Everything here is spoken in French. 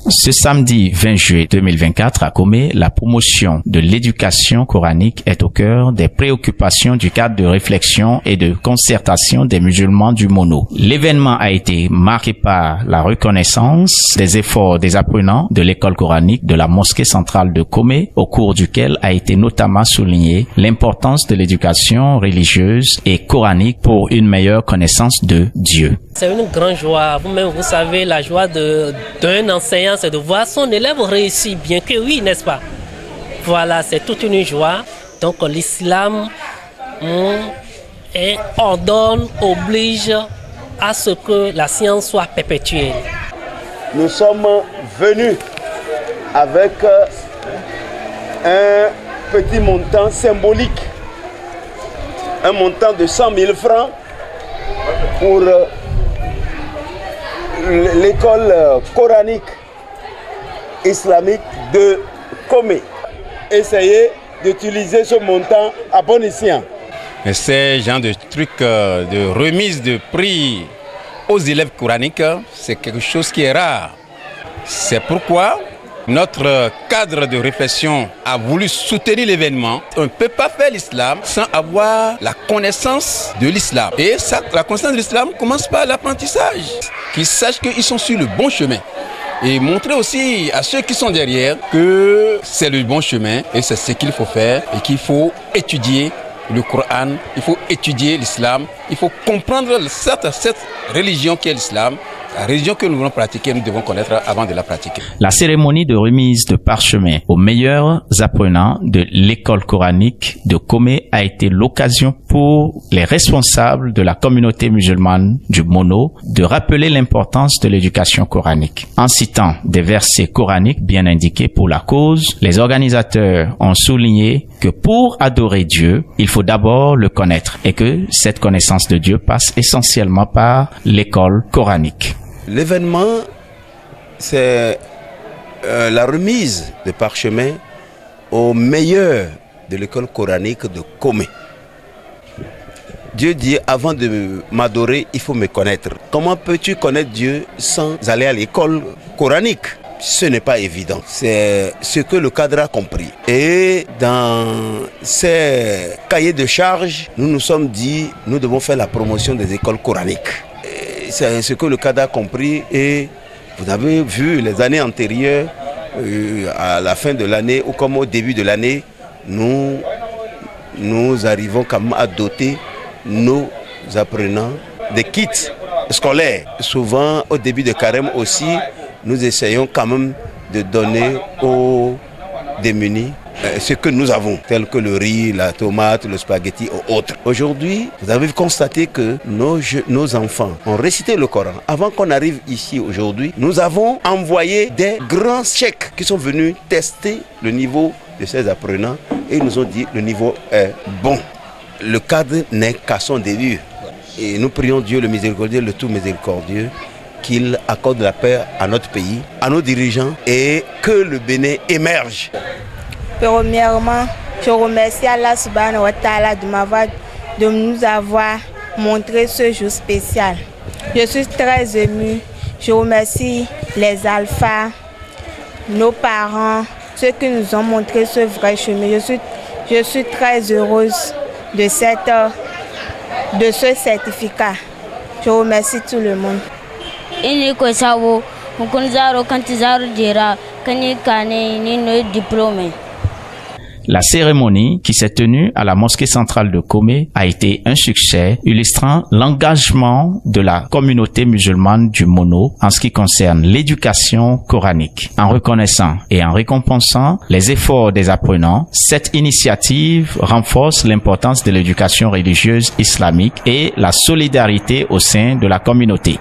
Ce samedi 20 juillet 2024 à Komé, la promotion de l'éducation coranique est au cœur des préoccupations du cadre de réflexion et de concertation des musulmans du Mono. L'événement a été marqué par la reconnaissance des efforts des apprenants de l'école coranique de la mosquée centrale de Komé, au cours duquel a été notamment souligné l'importance de l'éducation religieuse et coranique pour une meilleure connaissance de Dieu. C'est une grande joie. Vous-même, vous savez, la joie d'un enseignant, c'est de voir son élève réussir bien que oui, n'est-ce pas? Voilà, c'est toute une joie. Donc l'islam ordonne, oblige à ce que la science soit perpétuelle. Nous sommes venus avec un petit montant symbolique, un montant de 100 000 francs pour l'école coranique islamique de Komé. Essayez d'utiliser ce montant à bon escient. Ces genres de trucs de remise de prix aux élèves coraniques, c'est quelque chose qui est rare. C'est pourquoi notre cadre de réflexion a voulu soutenir l'événement. On ne peut pas faire l'islam sans avoir la connaissance de l'islam. Et ça, la connaissance de l'islam commence par l'apprentissage. Qu'ils sachent qu'ils sont sur le bon chemin. Et montrer aussi à ceux qui sont derrière que c'est le bon chemin et c'est ce qu'il faut faire et qu'il faut étudier le Coran, il faut étudier l'islam, il faut comprendre cette religion qui est l'islam. La religion que nous voulons pratiquer, nous devons connaître avant de la pratiquer. La cérémonie de remise de parchemin aux meilleurs apprenants de l'école coranique de Komé a été l'occasion pour les responsables de la communauté musulmane du Mono de rappeler l'importance de l'éducation coranique. En citant des versets coraniques bien indiqués pour la cause, les organisateurs ont souligné que pour adorer Dieu, il faut d'abord le connaître et que cette connaissance de Dieu passe essentiellement par l'école coranique. L'événement, c'est la remise de parchemin aux meilleurs de l'école coranique de Komé. Dieu dit, avant de m'adorer, il faut me connaître. Comment peux-tu connaître Dieu sans aller à l'école coranique? Ce n'est pas évident. C'est ce que le cadre a compris. Et dans ces cahiers de charges, nous nous sommes dit, nous devons faire la promotion des écoles coraniques. C'est ce que le cadre a compris et vous avez vu les années antérieures, à la fin de l'année ou comme au début de l'année, nous arrivons quand même à doter nos apprenants des kits scolaires. Souvent au début de carême aussi, nous essayons quand même de donner aux démunis ce que nous avons, tel que le riz, la tomate, le spaghetti ou autres. Aujourd'hui, vous avez constaté que nos enfants ont récité le Coran. Avant qu'on arrive ici aujourd'hui, nous avons envoyé des grands chèques qui sont venus tester le niveau de ces apprenants et ils nous ont dit le niveau est bon. Le cadre n'est qu'à son début. Et nous prions Dieu le miséricordieux, le tout miséricordieux, qu'il accorde la paix à notre pays, à nos dirigeants et que le Bénin émerge. Premièrement, je remercie Allah subhanahu wa ta'ala de nous avoir montré ce jour spécial. Je suis très émue. Je remercie les alphas, nos parents, ceux qui nous ont montré ce vrai chemin. Je suis très heureuse de ce certificat. Je remercie tout le monde. La cérémonie qui s'est tenue à la mosquée centrale de Komé a été un succès, illustrant l'engagement de la communauté musulmane du Mono en ce qui concerne l'éducation coranique. En reconnaissant et en récompensant les efforts des apprenants, cette initiative renforce l'importance de l'éducation religieuse islamique et la solidarité au sein de la communauté.